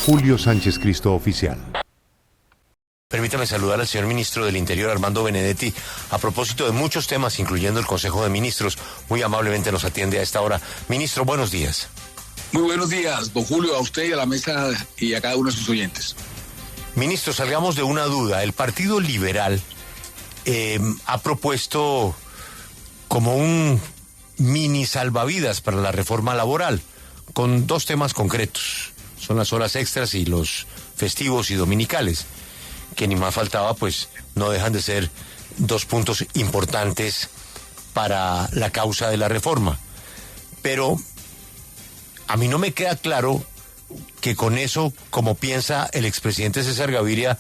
@Julio Sánchez Cristo Oficial. Permítame saludar al señor ministro del Interior, Armando Benedetti, a propósito de muchos temas, incluyendo el Consejo de Ministros. Muy amablemente nos atiende a esta hora. Ministro, buenos días. Muy buenos días, don Julio, a usted y a la mesa y a cada uno de sus oyentes. Ministro, salgamos de una duda. El Partido Liberal ha propuesto como un mini salvavidas para la reforma laboral, con dos temas concretos. Son las horas extras y los festivos y dominicales, que ni más faltaba, pues no dejan de ser dos puntos importantes para la causa de la reforma. Pero a mí no me queda claro que con eso, como piensa el expresidente César Gaviria,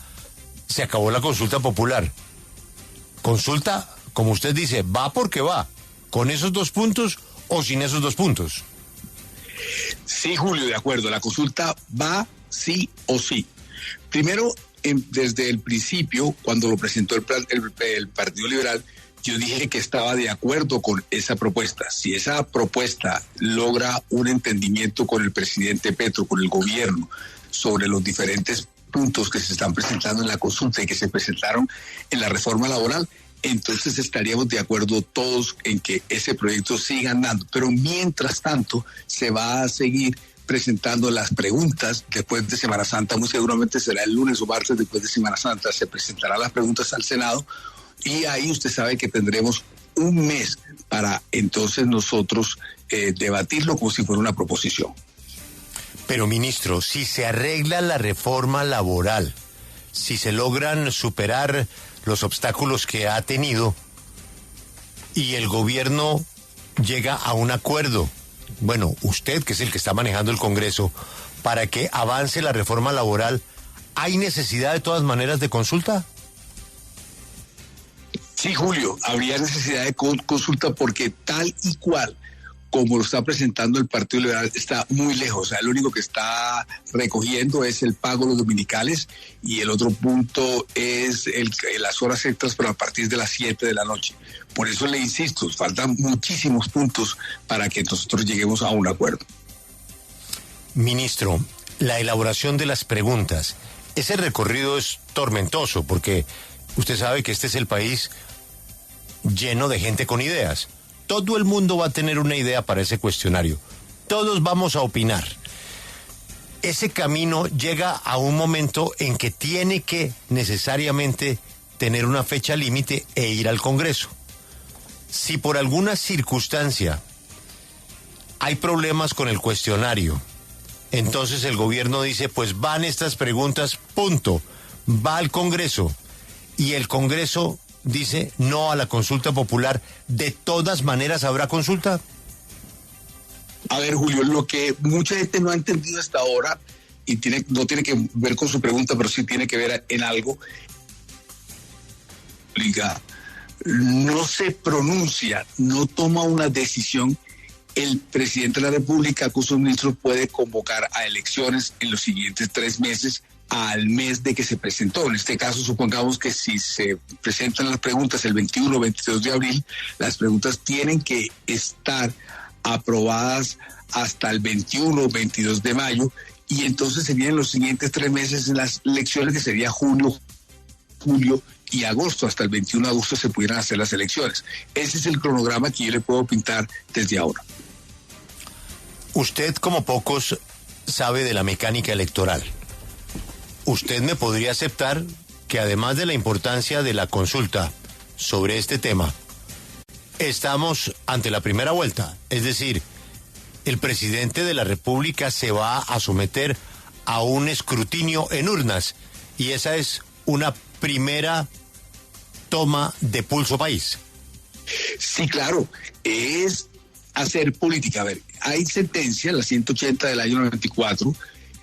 se acabó la consulta popular. Consulta, como usted dice, va porque va, con esos dos puntos o sin esos dos puntos. Sí, Julio, de acuerdo, la consulta va sí o sí. Primero, desde el principio, cuando lo presentó el Partido Liberal, yo dije que estaba de acuerdo con esa propuesta. Si esa propuesta logra un entendimiento con el presidente Petro, con el gobierno, sobre los diferentes puntos que se están presentando en la consulta y que se presentaron en la reforma laboral, entonces estaríamos de acuerdo todos en que ese proyecto siga andando. Pero mientras tanto, se va a seguir presentando las preguntas después de Semana Santa. Muy seguramente será el lunes o martes después de Semana Santa. Se presentarán las preguntas al Senado y ahí usted sabe que tendremos un mes para entonces nosotros debatirlo como si fuera una proposición. Pero, ministro, si se arregla la reforma laboral, si se logran superar los obstáculos que ha tenido y el gobierno llega a un acuerdo, bueno, usted que es el que está manejando el Congreso, para que avance la reforma laboral, ¿hay necesidad de todas maneras de consulta? Sí, Julio, habría necesidad de consulta porque tal y cual como lo está presentando el Partido Liberal está muy lejos. O sea, lo único que está recogiendo es el pago de los dominicales y el otro punto es las horas extras, pero a partir de las 7 de la noche. Por eso le insisto, faltan muchísimos puntos para que nosotros lleguemos a un acuerdo. Ministro, la elaboración de las preguntas, ese recorrido es tormentoso porque usted sabe que este es el país lleno de gente con ideas. Todo el mundo va a tener una idea para ese cuestionario. Todos vamos a opinar. Ese camino llega a un momento en que tiene que necesariamente tener una fecha límite e ir al Congreso. Si por alguna circunstancia hay problemas con el cuestionario, entonces el gobierno dice, pues van estas preguntas, punto. Va al Congreso y el Congreso dice no a la consulta popular, ¿de todas maneras habrá consulta? A ver, Julio, lo que mucha gente no ha entendido hasta ahora, y no tiene que ver con su pregunta, pero sí tiene que ver en algo, no se pronuncia, no toma una decisión. El presidente de la República, con sus ministros, puede convocar a elecciones en los siguientes 3 meses, al mes de que se presentó. En este caso, supongamos que si se presentan las preguntas el 21 o 22 de abril, las preguntas tienen que estar aprobadas hasta el 21 o 22 de mayo, y entonces serían los siguientes 3 meses en las elecciones, que sería junio, julio y agosto. Hasta el 21 de agosto se pudieran hacer las elecciones. Ese es el cronograma que yo le puedo pintar desde ahora. Usted, como pocos, sabe de la mecánica electoral. ¿Usted me podría aceptar que además de la importancia de la consulta sobre este tema, estamos ante la primera vuelta? Es decir, el presidente de la República se va a someter a un escrutinio en urnas y esa es una primera toma de pulso país. Sí, claro, es hacer política. A ver, hay sentencia, la 180 del año 94,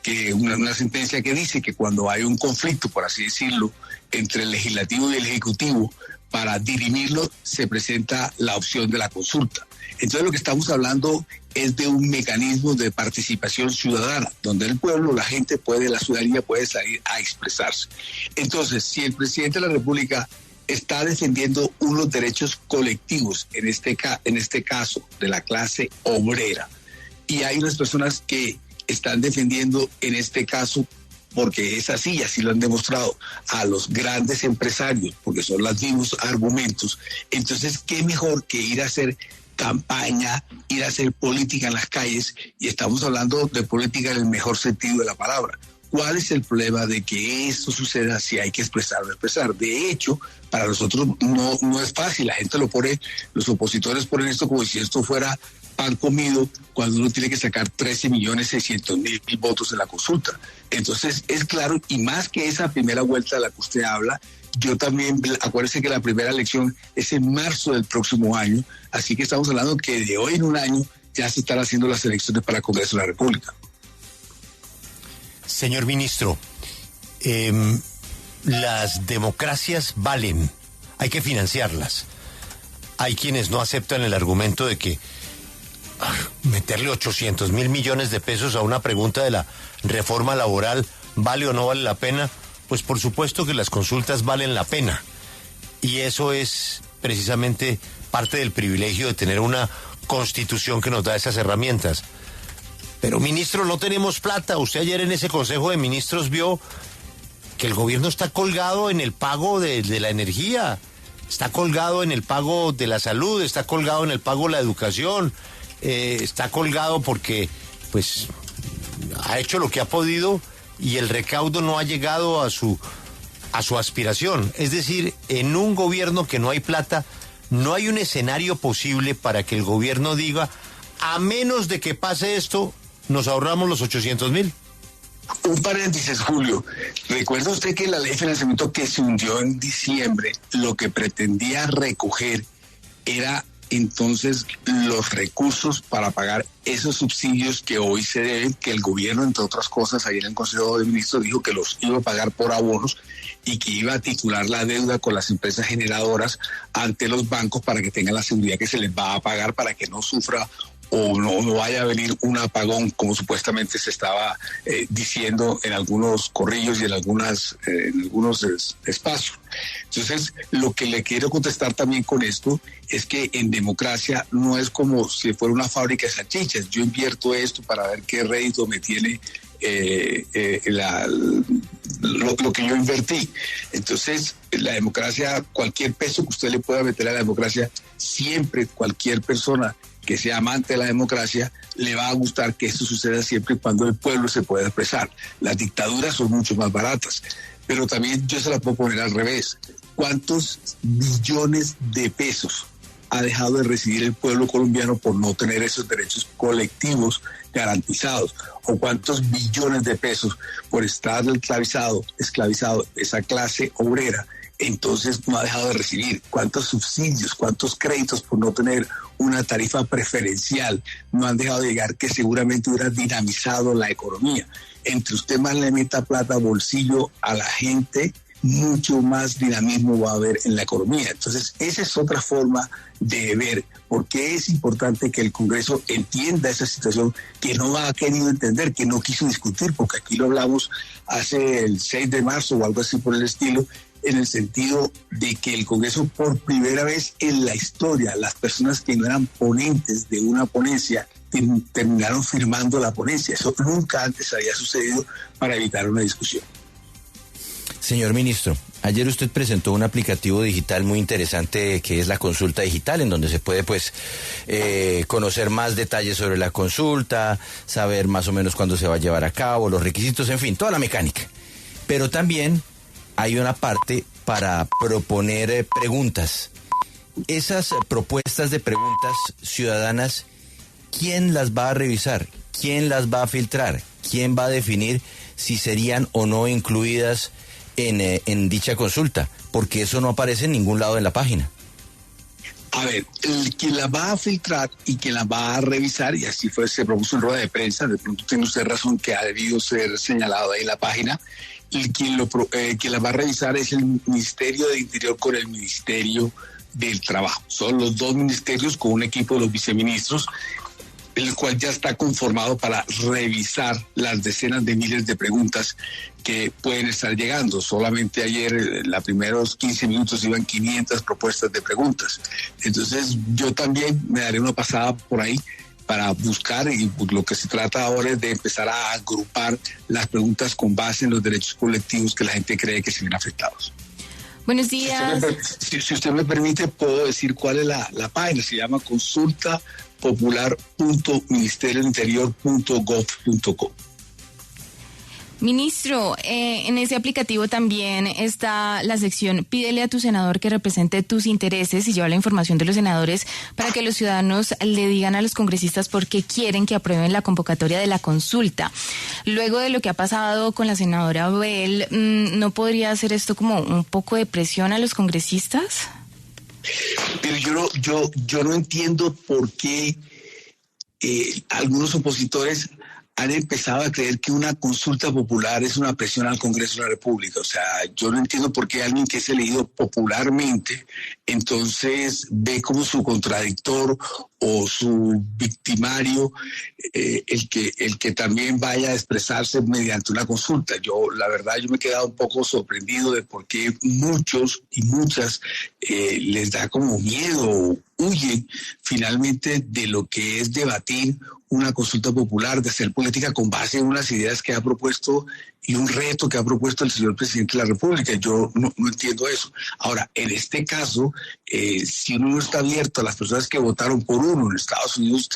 que una sentencia que dice que cuando hay un conflicto, por así decirlo, entre el legislativo y el ejecutivo, para dirimirlo se presenta la opción de la consulta. Entonces lo que estamos hablando es de un mecanismo de participación ciudadana, donde el pueblo, la gente la ciudadanía puede salir a expresarse. Entonces, si el presidente de la República está defendiendo unos derechos colectivos, en este caso de la clase obrera, y hay unas personas que están defendiendo en este caso, porque es así y así lo han demostrado, a los grandes empresarios, porque son los mismos argumentos. Entonces, ¿qué mejor que ir a hacer campaña, ir a hacer política en las calles? Y estamos hablando de política en el mejor sentido de la palabra. ¿Cuál es el problema de que esto suceda si hay que expresarlo? De hecho, para nosotros no es fácil, la gente lo pone, los opositores ponen esto como si esto fuera pan comido, cuando uno tiene que sacar 13.600.000 votos en la consulta. Entonces, es claro, y más que esa primera vuelta de la que usted habla, yo también, acuérdese que la primera elección es en marzo del próximo año, así que estamos hablando que de hoy en un año ya se están haciendo las elecciones para el Congreso de la República. Señor ministro, las democracias valen, hay que financiarlas. Hay quienes no aceptan el argumento de que meterle 800.000 millones de pesos a una pregunta de la reforma laboral, ¿vale o no vale la pena? Pues por supuesto que las consultas valen la pena. Y eso es precisamente parte del privilegio de tener una constitución que nos da esas herramientas. Pero, ministro, no tenemos plata. Usted ayer en ese Consejo de Ministros vio que el gobierno está colgado en el pago de la energía, está colgado en el pago de la salud, está colgado en el pago de la educación, está colgado porque, pues, ha hecho lo que ha podido y el recaudo no ha llegado a su aspiración. Es decir, en un gobierno que no hay plata, no hay un escenario posible para que el gobierno diga, a menos de que pase esto, nos ahorramos los 800.000. Un paréntesis, Julio. ¿Recuerda usted que la ley de financiamiento que se hundió en diciembre, lo que pretendía recoger era entonces los recursos para pagar esos subsidios que hoy se deben, que el gobierno, entre otras cosas, ayer en el Consejo de Ministros dijo que los iba a pagar por abonos y que iba a titular la deuda con las empresas generadoras ante los bancos para que tengan la seguridad que se les va a pagar para que no sufra o no vaya a venir un apagón, como supuestamente se estaba diciendo en algunos corrillos y en algunos espacios. Entonces, lo que le quiero contestar también con esto es que en democracia no es como si fuera una fábrica de salchichas. Yo invierto esto para ver qué rédito me tiene lo que yo invertí. Entonces, la democracia, cualquier peso que usted le pueda meter a la democracia, siempre cualquier persona que sea amante de la democracia, le va a gustar que esto suceda siempre y cuando el pueblo se pueda expresar. Las dictaduras son mucho más baratas, pero también yo se la puedo poner al revés. ¿Cuántos billones de pesos ha dejado de recibir el pueblo colombiano por no tener esos derechos colectivos garantizados? ¿O cuántos billones de pesos por estar esclavizado esa clase obrera? Entonces no ha dejado de recibir. ¿Cuántos subsidios, cuántos créditos por no tener una tarifa preferencial no han dejado de llegar, que seguramente hubiera dinamizado la economía? Entre usted más le meta plata a bolsillo a la gente, mucho más dinamismo va a haber en la economía. Entonces, esa es otra forma de ver por qué es importante que el Congreso entienda esa situación que no ha querido entender, que no quiso discutir, porque aquí lo hablamos hace el 6 de marzo o algo así por el estilo, en el sentido de que el Congreso, por primera vez en la historia, las personas que no eran ponentes de una ponencia terminaron firmando la ponencia. Eso nunca antes había sucedido para evitar una discusión. Señor ministro, ayer usted presentó un aplicativo digital muy interesante que es la consulta digital, en donde se puede conocer más detalles sobre la consulta, saber más o menos cuándo se va a llevar a cabo, los requisitos, en fin, toda la mecánica. Pero también hay una parte para proponer preguntas. Esas propuestas de preguntas ciudadanas, ¿quién las va a revisar? ¿Quién las va a filtrar? ¿Quién va a definir si serían o no incluidas en dicha consulta? Porque eso no aparece en ningún lado de la página. A ver, quien la va a filtrar y quien la va a revisar, y así se propuso en rueda de prensa, de pronto tiene usted razón que ha debido ser señalado ahí en la página, y quien la va a revisar es el Ministerio de Interior con el Ministerio del Trabajo. Son los dos ministerios con un equipo de los viceministros, el cual ya está conformado para revisar las decenas de miles de preguntas que pueden estar llegando. Solamente ayer, en los primeros 15 minutos, iban 500 propuestas de preguntas. Entonces, yo también me daré una pasada por ahí para buscar, y lo que se trata ahora es de empezar a agrupar las preguntas con base en los derechos colectivos que la gente cree que se ven afectados. Buenos días. Si usted me permite, puedo decir cuál es la página. Se llama consulta.popular.ministeriointerior.gov.co. Ministro, en ese aplicativo también está la sección Pídele a tu senador que represente tus intereses y lleva la información de los senadores para que los ciudadanos le digan a los congresistas por qué quieren que aprueben la convocatoria de la consulta. Luego de lo que ha pasado con la senadora Abel, ¿no podría hacer esto como un poco de presión a los congresistas? Pero yo no entiendo por qué algunos opositores han empezado a creer que una consulta popular es una presión al Congreso de la República. O sea, yo no entiendo por qué alguien que es elegido popularmente entonces ve como su contradictor o su victimario el que también vaya a expresarse mediante una consulta. La verdad, yo me he quedado un poco sorprendido de por qué muchos y muchas les da como miedo, huyen finalmente de lo que es debatir una consulta popular, de hacer política con base en unas ideas que ha propuesto y un reto que ha propuesto el señor presidente de la República. Yo no entiendo eso. Ahora, en este caso, si uno no está abierto a las personas que votaron por uno en Estados Unidos,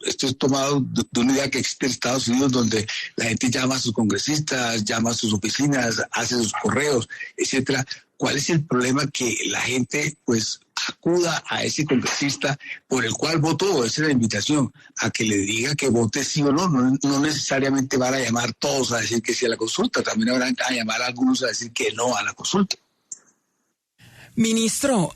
esto es tomado de una idea que existe en Estados Unidos, donde la gente llama a sus congresistas, llama a sus oficinas, hace sus correos, etcétera. ¿Cuál es el problema? Que la gente, pues, acuda a ese congresista por el cual votó. Esa es la invitación, a que le diga que vote sí o no. No necesariamente van a llamar todos a decir que sí a la consulta, también habrán a llamar a algunos a decir que no a la consulta. Ministro,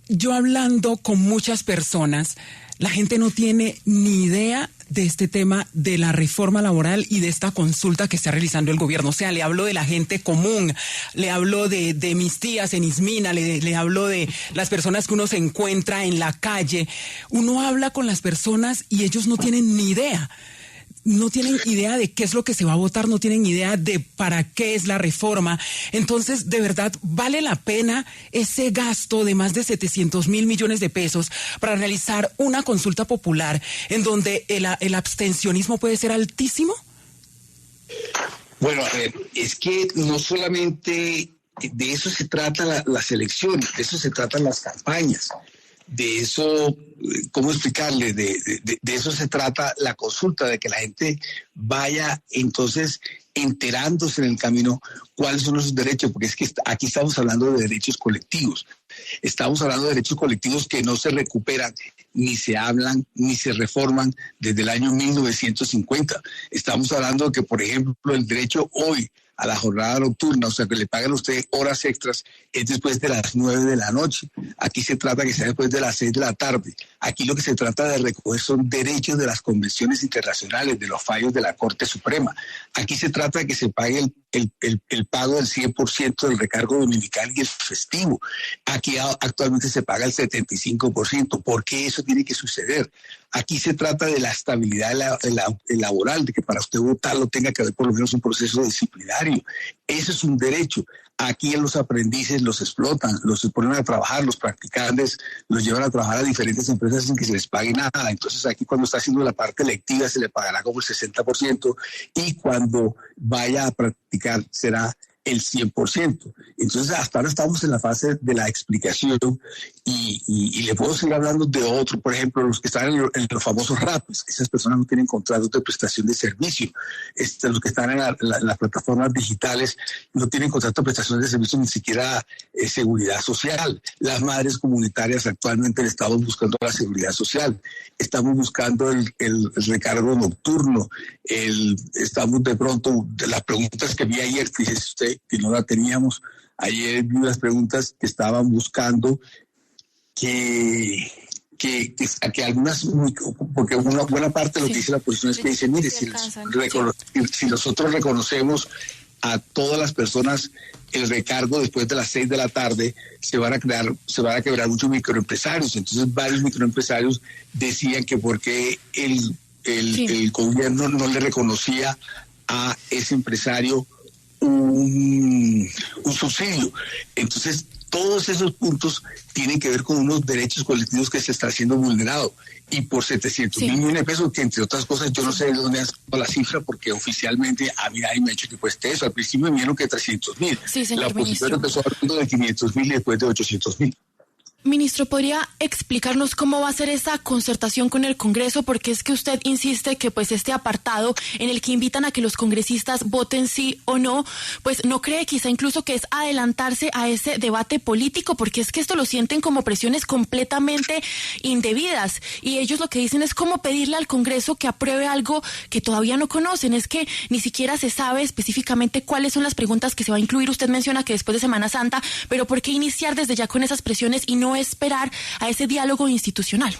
yo hablando con muchas personas, la gente no tiene ni idea de este tema de la reforma laboral y de esta consulta que está realizando el gobierno. O sea, le hablo de la gente común, le hablo de mis tías en Ismina, le hablo de las personas que uno se encuentra en la calle. Uno habla con las personas y ellos no tienen ni idea. No tienen idea de qué es lo que se va a votar, no tienen idea de para qué es la reforma. Entonces, de verdad, ¿vale la pena ese gasto de más de 700 mil millones de pesos para realizar una consulta popular en donde el abstencionismo puede ser altísimo? Bueno, a ver, es que no solamente de eso se trata las elecciones, de eso se tratan las campañas. De eso, ¿cómo explicarle? De eso se trata la consulta, de que la gente vaya entonces enterándose en el camino cuáles son sus derechos, porque es que aquí estamos hablando de derechos colectivos. Estamos hablando de derechos colectivos que no se recuperan, ni se hablan, ni se reforman desde el año 1950. Estamos hablando de que, por ejemplo, el derecho hoy a la jornada nocturna, o sea, que le paguen a usted horas extras, es después de las 9 de la noche. Aquí se trata que sea después de las 6 de la tarde. Aquí lo que se trata de recoger son derechos de las convenciones internacionales, de los fallos de la Corte Suprema. Aquí se trata de que se pague el pago del 100% del recargo dominical y el festivo. Aquí actualmente se paga el 75%. ¿Por qué eso tiene que suceder? Aquí se trata de la estabilidad laboral, de que para usted votarlo tenga que haber por lo menos un proceso disciplinario. Eso es un derecho. Aquí los aprendices los explotan, los ponen a trabajar, los practicantes los llevan a trabajar a diferentes empresas sin que se les pague nada. Entonces aquí cuando está haciendo la parte lectiva se le pagará como el 60% y cuando vaya a practicar será el 100%. Entonces hasta ahora estamos en la fase de la explicación y le puedo seguir hablando de otro, por ejemplo, los que están en los famosos RAPs. Esas personas no tienen contratos de prestación de servicio. Los que están en las plataformas digitales no tienen contrato de prestación de servicio, ni siquiera seguridad social. Las madres comunitarias actualmente le estamos buscando la seguridad social. Estamos buscando el recargo nocturno. Estamos de pronto, de las preguntas que vi ayer, fíjese usted, que no la teníamos. Ayer vi unas preguntas que estaban buscando que algunas, porque una buena parte de lo que dice la oposición es que dice, mire, si nosotros reconocemos a todas las personas el recargo después de las 6 de la tarde, se van a quebrar muchos microempresarios. Entonces varios microempresarios decían que porque el gobierno no le reconocía a ese empresario un subsidio. Entonces Todos esos puntos tienen que ver con unos derechos colectivos que se están siendo vulnerados. Y por 700 mil millones de pesos, que entre otras cosas yo no sé de dónde han sacado la cifra, porque oficialmente a mí nadie me ha dicho que cueste eso. Al principio me dijeron que 300.000. Sí, señor la oposición ministro. empezó hablando de 500.000 y después de 800.000. Ministro, ¿podría explicarnos cómo va a ser esa concertación con el Congreso? Porque es que usted insiste que pues este apartado en el que invitan a que los congresistas voten sí o no, pues no cree quizá incluso que es adelantarse a ese debate político, porque es que esto lo sienten como presiones completamente indebidas y ellos lo que dicen es como pedirle al Congreso que apruebe algo que todavía no conocen. Es que ni siquiera se sabe específicamente cuáles son las preguntas que se va a incluir. Usted menciona que después de Semana Santa, pero ¿por qué iniciar desde ya con esas presiones y no esperar a ese diálogo institucional?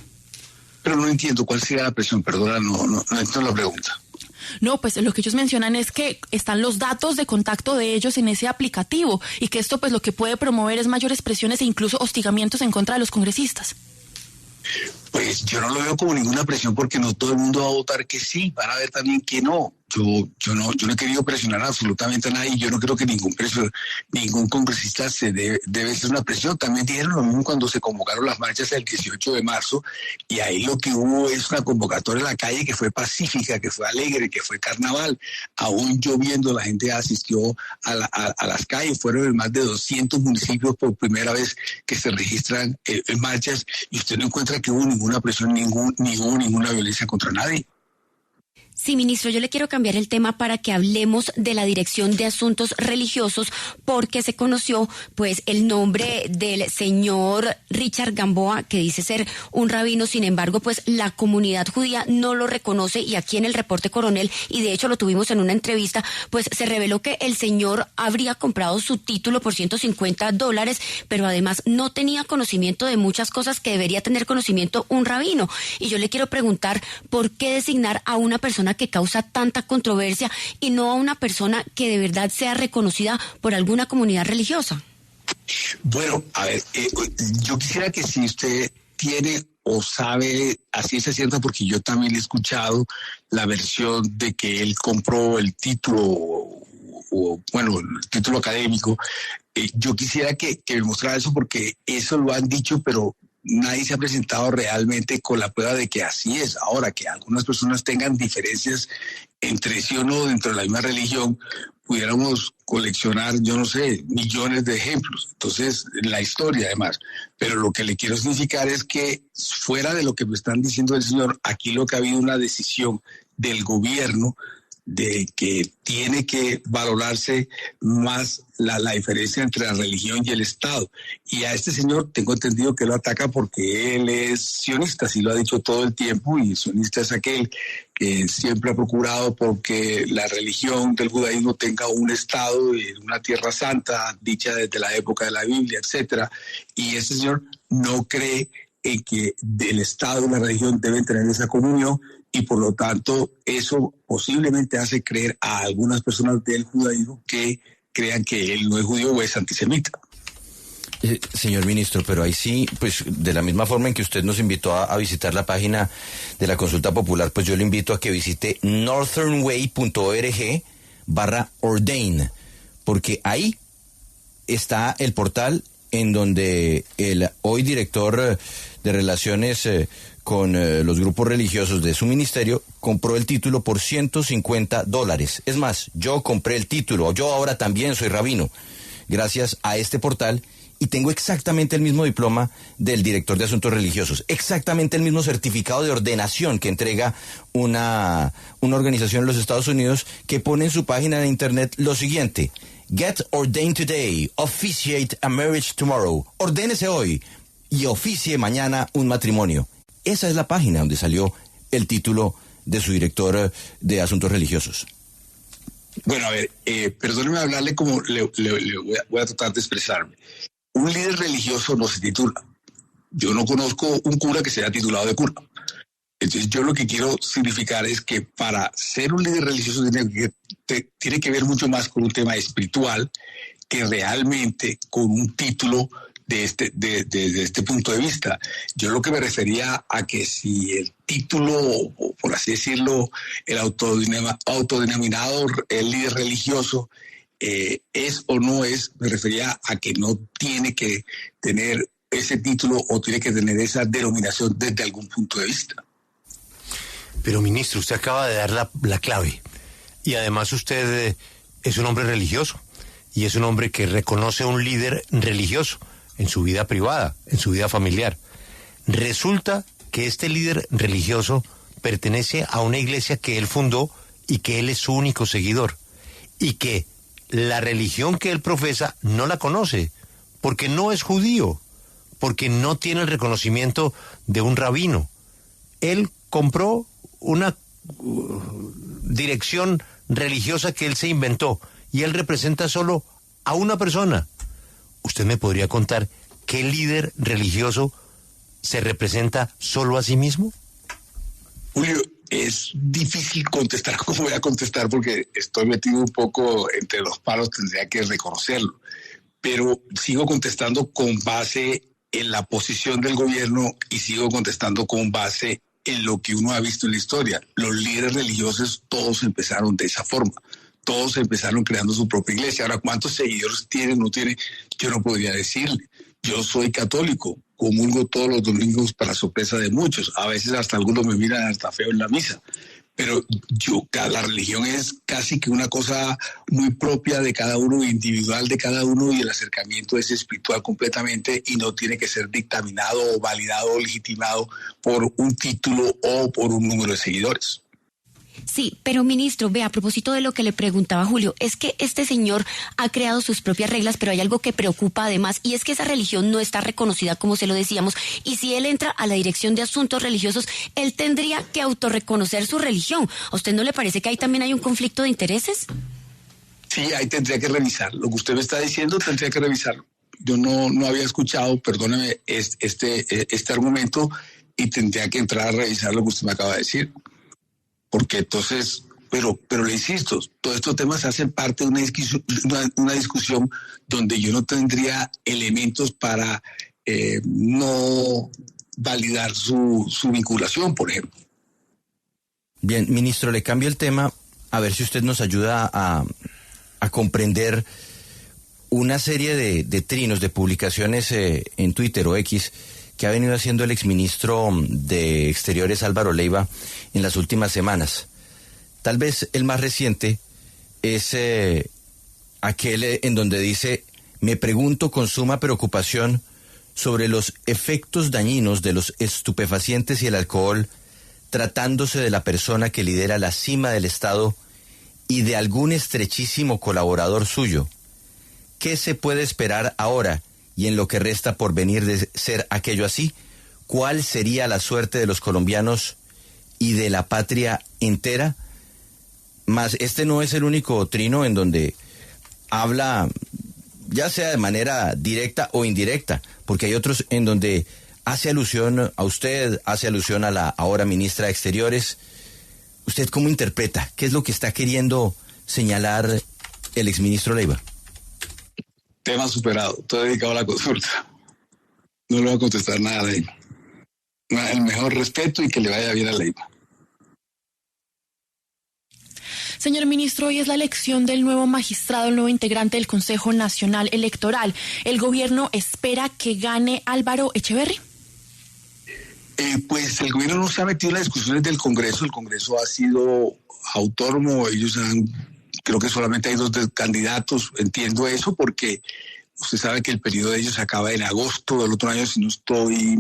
Pero no entiendo cuál sería la presión, perdona, no entiendo la pregunta. No, pues lo que ellos mencionan es que están los datos de contacto de ellos en ese aplicativo y que esto pues lo que puede promover es mayores presiones e incluso hostigamientos en contra de los congresistas. Pues yo no lo veo como ninguna presión porque no todo el mundo va a votar que sí, van a ver también que no. Yo no he querido presionar absolutamente a nadie. Yo no creo que ningún congresista debe ser una presión. También dijeron lo mismo cuando se convocaron las marchas el 18 de marzo y ahí lo que hubo es una convocatoria en la calle que fue pacífica, que fue alegre, que fue carnaval. Aún lloviendo la gente asistió a las calles. Fueron en más de 200 municipios por primera vez que se registran en marchas y usted no encuentra que hubo ninguna presión, ni hubo ninguna violencia contra nadie. Sí, ministro, yo le quiero cambiar el tema para que hablemos de la Dirección de Asuntos Religiosos, porque se conoció pues el nombre del señor Richard Gamboa, que dice ser un rabino. Sin embargo, pues la comunidad judía no lo reconoce, y aquí en el reporte Coronel, y de hecho lo tuvimos en una entrevista, pues se reveló que el señor habría comprado su título por $150, pero además no tenía conocimiento de muchas cosas que debería tener conocimiento un rabino. Y yo le quiero preguntar, ¿por qué designar a una persona que causa tanta controversia y no a una persona que de verdad sea reconocida por alguna comunidad religiosa? Bueno, a ver, yo quisiera que si usted tiene o sabe a ciencia cierta, porque yo también he escuchado la versión de que él compró el título, el título académico, yo quisiera que me mostrara eso, porque eso lo han dicho, pero nadie se ha presentado realmente con la prueba de que así es. Ahora, que algunas personas tengan diferencias entre sí o no dentro de la misma religión, pudiéramos coleccionar, yo no sé, millones de ejemplos. Entonces, la historia además. Pero lo que le quiero significar es que, fuera de lo que me están diciendo el señor, aquí lo que ha habido una decisión del gobierno de que tiene que valorarse más la diferencia entre la religión y el Estado. Y a este señor tengo entendido que lo ataca porque él es sionista, así lo ha dicho todo el tiempo, y sionista es aquel que siempre ha procurado porque la religión del judaísmo tenga un Estado y una tierra santa, dicha desde la época de la Biblia, etcétera. Y este señor no cree en que el Estado y la religión deben tener esa comunión, y por lo tanto eso posiblemente hace creer a algunas personas del judaísmo que crean que él no es judío o es antisemita. Señor ministro, pero ahí sí, pues de la misma forma en que usted nos invitó a visitar la página de la consulta popular, pues yo le invito a que visite northernway.org/ordain, porque ahí está el portal en donde el hoy director de Relaciones con los grupos religiosos de su ministerio compró el título por $150. Es más, yo compré el título, yo ahora también soy rabino, gracias a este portal, y tengo exactamente el mismo diploma del director de Asuntos Religiosos, exactamente el mismo certificado de ordenación que entrega una organización en los Estados Unidos, que pone en su página de internet lo siguiente: Get ordained today, officiate a marriage tomorrow. Ordénese hoy y oficie mañana un matrimonio. Esa es la página donde salió el título de su director de Asuntos Religiosos. Bueno, a ver, perdóneme hablarle como voy a tratar de expresarme. Un líder religioso no se titula. Yo no conozco un cura que sea titulado de cura. Entonces yo lo que quiero significar es que para ser un líder religioso tiene que ver mucho más con un tema espiritual que realmente con un título desde este punto de vista. Yo lo que me refería a que si el título, o por así decirlo, el autodenominado el líder religioso, es o no es, me refería a que no tiene que tener ese título o tiene que tener esa denominación desde algún punto de vista. Pero, ministro, usted acaba de dar la clave. Y además usted es un hombre religioso. Y es un hombre que reconoce a un líder religioso en su vida privada, en su vida familiar. Resulta que este líder religioso pertenece a una iglesia que él fundó y que él es su único seguidor. Y que la religión que él profesa no la conoce, porque no es judío, porque no tiene el reconocimiento de un rabino. Él compró una dirección religiosa que él se inventó y él representa solo a una persona. ¿Usted me podría contar qué líder religioso se representa solo a sí mismo? Julio, es difícil contestar como voy a contestar porque estoy metido un poco entre los palos, tendría que reconocerlo. Pero sigo contestando con base en la posición del gobierno y sigo contestando con base en lo que uno ha visto en la historia. Los líderes religiosos todos empezaron de esa forma. Todos empezaron creando su propia iglesia. Ahora, ¿cuántos seguidores tienen o no tienen? Yo no podría decirle. Yo soy católico, comulgo todos los domingos para sorpresa de muchos. A veces hasta algunos me miran hasta feo en la misa. Pero la religión es casi que una cosa muy propia de cada uno, individual de cada uno, y el acercamiento es espiritual completamente y no tiene que ser dictaminado o validado o legitimado por un título o por un número de seguidores. Sí, pero ministro, a propósito de lo que le preguntaba Julio, es que este señor ha creado sus propias reglas, pero hay algo que preocupa además, y es que esa religión no está reconocida, como se lo decíamos, y si él entra a la Dirección de Asuntos Religiosos, él tendría que autorreconocer su religión. ¿A usted no le parece que ahí también hay un conflicto de intereses? Sí, ahí tendría que revisar. Lo que usted me está diciendo tendría que revisarlo. Yo no había escuchado, perdóneme, este argumento, y tendría que entrar a revisar lo que usted me acaba de decir. Porque entonces, pero le insisto, todos estos temas hacen parte de una discusión donde yo no tendría elementos para no validar su vinculación, por ejemplo. Bien, ministro, le cambio el tema, a ver si usted nos ayuda a comprender una serie de trinos, de publicaciones en Twitter o X que ha venido haciendo el exministro de Exteriores Álvaro Leiva en las últimas semanas. Tal vez el más reciente es aquel en donde dice: me pregunto con suma preocupación sobre los efectos dañinos de los estupefacientes y el alcohol, tratándose de la persona que lidera la cima del Estado y de algún estrechísimo colaborador suyo. ¿Qué se puede esperar ahora y en lo que resta por venir de ser aquello así? ¿Cuál sería la suerte de los colombianos y de la patria entera? Mas este no es el único trino en donde habla, ya sea de manera directa o indirecta, porque hay otros en donde hace alusión a usted, hace alusión a la ahora ministra de Exteriores. ¿Usted cómo interpreta? ¿Qué es lo que está queriendo señalar el exministro Leiva? Tema superado, todo dedicado a la consulta. No le voy a contestar nada de él. El mejor respeto y que le vaya bien a Leiva. Señor ministro, hoy es la elección del nuevo magistrado, el nuevo integrante del Consejo Nacional Electoral. ¿El gobierno espera que gane Álvaro Echeverri? Pues el gobierno no se ha metido en las discusiones del Congreso. El Congreso ha sido autónomo. Creo que solamente hay 2 candidatos. Entiendo eso porque usted sabe que el periodo de ellos acaba en agosto del otro año, si no estoy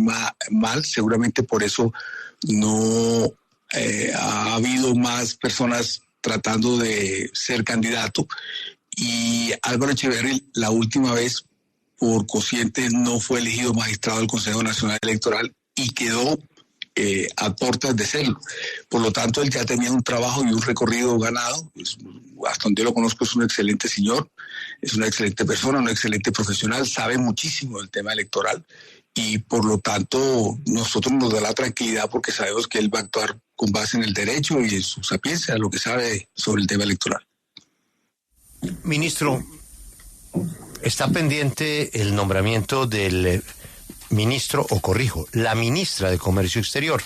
mal. Seguramente por eso no ha habido más personas tratando de ser candidato. Y Álvaro Echeverri, la última vez, por cociente, no fue elegido magistrado del Consejo Nacional Electoral y quedó a puertas de serlo. Por lo tanto, él ya tenía un trabajo y un recorrido ganado. Hasta donde yo lo conozco, es un excelente señor, es una excelente persona, un excelente profesional, sabe muchísimo del tema electoral y por lo tanto nosotros nos da la tranquilidad porque sabemos que él va a actuar con base en el derecho y en su sapiencia, lo que sabe sobre el tema electoral. Ministro, está pendiente el nombramiento del ministro, o corrijo, la ministra de Comercio Exterior.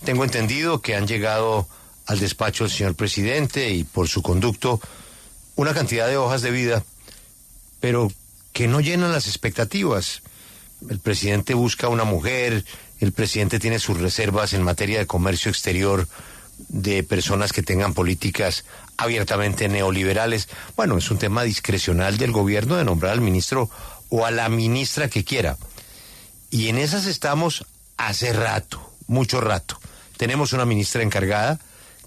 Tengo entendido que han llegado al despacho del señor presidente y por su conducto una cantidad de hojas de vida, pero que no llenan las expectativas. El presidente busca una mujer, el presidente tiene sus reservas en materia de comercio exterior de personas que tengan políticas abiertamente neoliberales. Bueno, es un tema discrecional del gobierno de nombrar al ministro o a la ministra que quiera. Y en esas estamos hace rato, mucho rato. Tenemos una ministra encargada,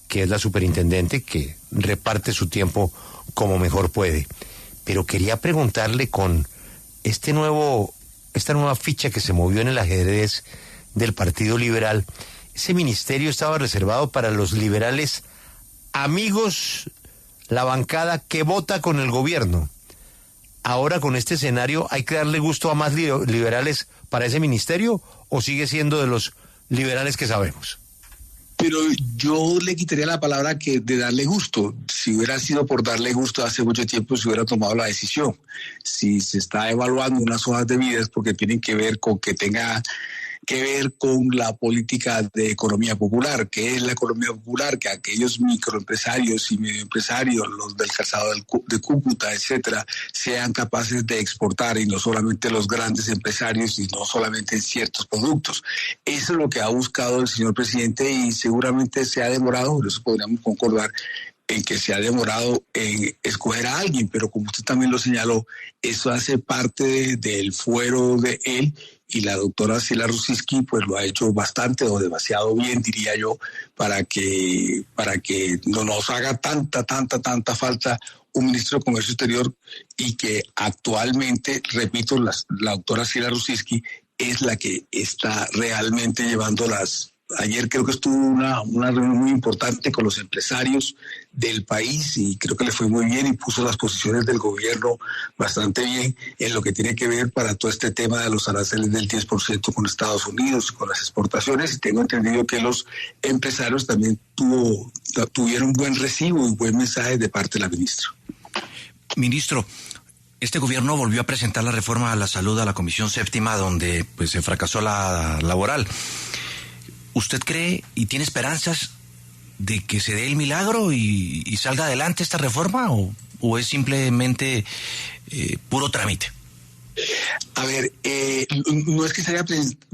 que es la superintendente, que reparte su tiempo como mejor puede. Pero quería preguntarle con esta nueva ficha que se movió en el ajedrez del Partido Liberal, ese ministerio estaba reservado para los liberales amigos, la bancada que vota con el gobierno. Ahora con este escenario, ¿hay que darle gusto a más liberales para ese ministerio o sigue siendo de los liberales que sabemos? Pero yo le quitaría la palabra que de darle gusto. Si hubiera sido por darle gusto hace mucho tiempo, se hubiera tomado la decisión. Si se está evaluando unas hojas de vida es porque tienen que ver con que tenga que ver con la política de economía popular. ¿Qué es la economía popular? Que aquellos microempresarios y medioempresarios, los del calzado de Cúcuta, etcétera, sean capaces de exportar, y no solamente los grandes empresarios y no solamente ciertos productos. Eso es lo que ha buscado el señor presidente, y seguramente se ha demorado, por eso podríamos concordar en que se ha demorado en escoger a alguien, pero como usted también lo señaló, eso hace parte del fuero de él, y la doctora Sila Rusiski pues lo ha hecho bastante o demasiado bien, diría yo, para que no nos haga tanta falta un ministro de Comercio Exterior, y que actualmente, repito, la doctora Sila Rusiski es la que está realmente llevando las... Ayer creo que estuvo una reunión muy importante con los empresarios del país, y creo que le fue muy bien y puso las posiciones del gobierno bastante bien en lo que tiene que ver para todo este tema de los aranceles del 10% con Estados Unidos, con las exportaciones, y tengo entendido que los empresarios también tuvieron buen recibo y buen mensaje de parte de la ministra. Ministro, este gobierno volvió a presentar la reforma a la salud a la Comisión Séptima, donde pues se fracasó la laboral. ¿Usted cree y tiene esperanzas de que se dé el milagro y salga adelante esta reforma, o es simplemente puro trámite? A ver, no es que se haya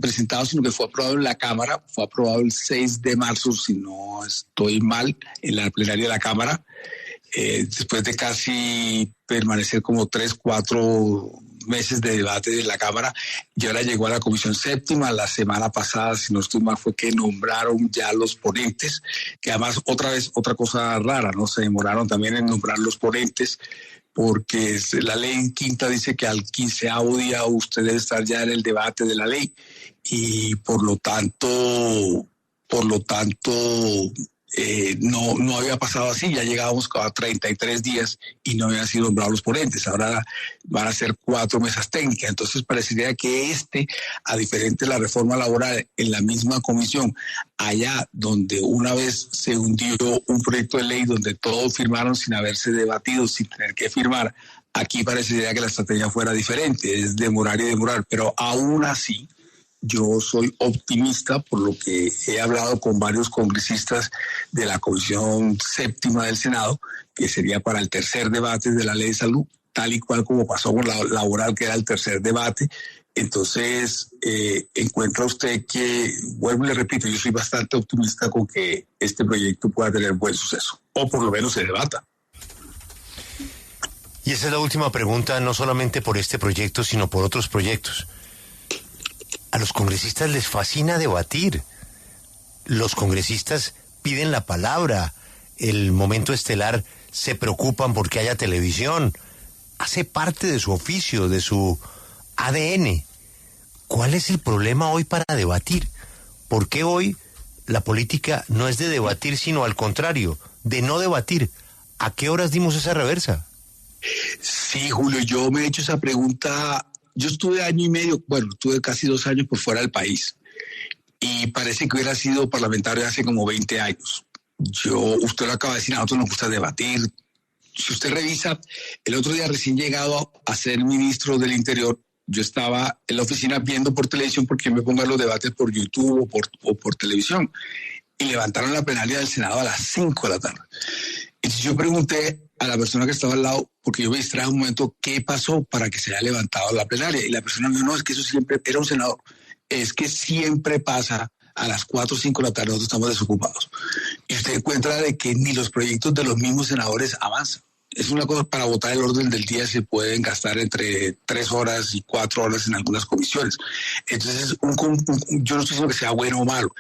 presentado, sino que fue aprobado en la Cámara, fue aprobado el 6 de marzo, si no estoy mal, en la plenaria de la Cámara, después de casi permanecer como 3-4 meses de debate de la Cámara, y ahora llegó a la Comisión Séptima. La semana pasada, si no estoy mal, fue que nombraron ya los ponentes, que además otra cosa rara, ¿no? Se demoraron también en nombrar los ponentes, porque la ley quinta dice que al 15º día usted debe estar ya en el debate de la ley, y por lo tanto no había pasado así. Ya llegábamos a 33 días y no habían sido nombrados los ponentes. Ahora van a ser 4 mesas técnicas. Entonces parecería que a diferente de la reforma laboral, en la misma comisión, allá donde una vez se hundió un proyecto de ley donde todos firmaron sin haberse debatido, sin tener que firmar, aquí parecería que la estrategia fuera diferente, es demorar y demorar, pero aún así yo soy optimista, por lo que he hablado con varios congresistas de la Comisión Séptima del Senado, que sería para el tercer debate de la ley de salud, tal y cual como pasó con la laboral, que era el tercer debate. Entonces, encuentra usted que, vuelvo y le repito, yo soy bastante optimista con que este proyecto pueda tener buen suceso, o por lo menos se debata. Y esa es la última pregunta, no solamente por este proyecto, sino por otros proyectos. A los congresistas les fascina debatir. Los congresistas piden la palabra. El momento estelar se preocupan porque haya televisión. Hace parte de su oficio, de su ADN. ¿Cuál es el problema hoy para debatir? ¿Por qué hoy la política no es de debatir, sino al contrario, de no debatir? ¿A qué horas dimos esa reversa? Sí, Julio, yo me he hecho esa pregunta. Yo estuve año y medio, estuve casi 2 años por fuera del país, y parece que hubiera sido parlamentario hace como 20 años. Usted lo acaba de decir, a nosotros nos gusta debatir. Si usted revisa, el otro día recién llegado a ser ministro del Interior, yo estaba en la oficina viendo por televisión, porque me pongan los debates por YouTube o por televisión, y levantaron la plenaria del Senado a las 5 de la tarde. Entonces yo pregunté a la persona que estaba al lado, porque yo me distraje un momento, ¿qué pasó para que se haya levantado la plenaria? Y la persona me dijo, no, es que eso siempre, era un senador, es que siempre pasa a las 4 o 5 de la tarde, nosotros estamos desocupados. Y usted encuentra de que ni los proyectos de los mismos senadores avanzan. Es una cosa, para votar el orden del día se pueden gastar entre 3 horas y 4 horas en algunas comisiones. Entonces, yo no estoy diciendo que sea bueno o malo,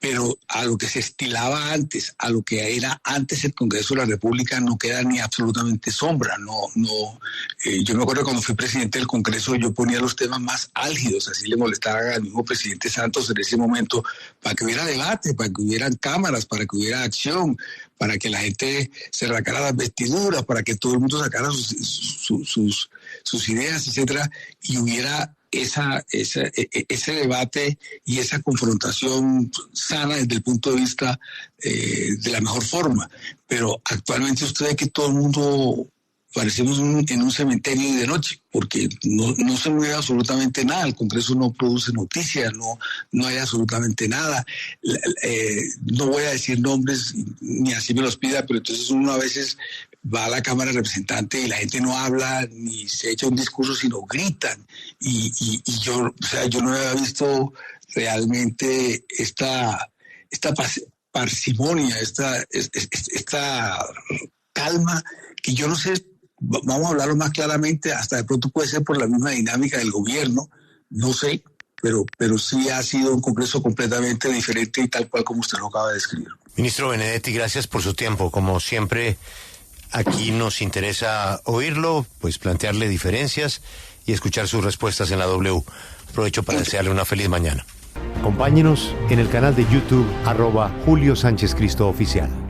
pero a lo que se estilaba antes, a lo que era antes el Congreso de la República, no queda ni absolutamente sombra. Yo me acuerdo cuando fui presidente del Congreso, yo ponía los temas más álgidos, así le molestaba al mismo presidente Santos en ese momento, para que hubiera debate, para que hubieran cámaras, para que hubiera acción, para que la gente se sacara las vestiduras, para que todo el mundo sacara sus ideas, etcétera, y hubiera ese debate y esa confrontación sana desde el punto de vista de la mejor forma. Pero actualmente usted ve que todo el mundo parecemos en un cementerio de noche, porque no se mueve absolutamente nada. El Congreso no produce noticias, no hay absolutamente nada. No voy a decir nombres, ni así me los pida, pero entonces uno a veces va a la Cámara de Representantes y la gente no habla ni se echa un discurso, sino gritan. Y yo no había visto realmente esta parsimonia, esta calma, que yo no sé, vamos a hablarlo más claramente, hasta de pronto puede ser por la misma dinámica del gobierno, no sé, pero sí ha sido un Congreso completamente diferente y tal cual como usted lo acaba de describir. Ministro Benedetti, gracias por su tiempo. Como siempre, aquí nos interesa oírlo, pues plantearle diferencias y escuchar sus respuestas en la W. Aprovecho para desearle una feliz mañana. Acompáñenos en el canal de YouTube @Julio Sánchez Cristo Oficial.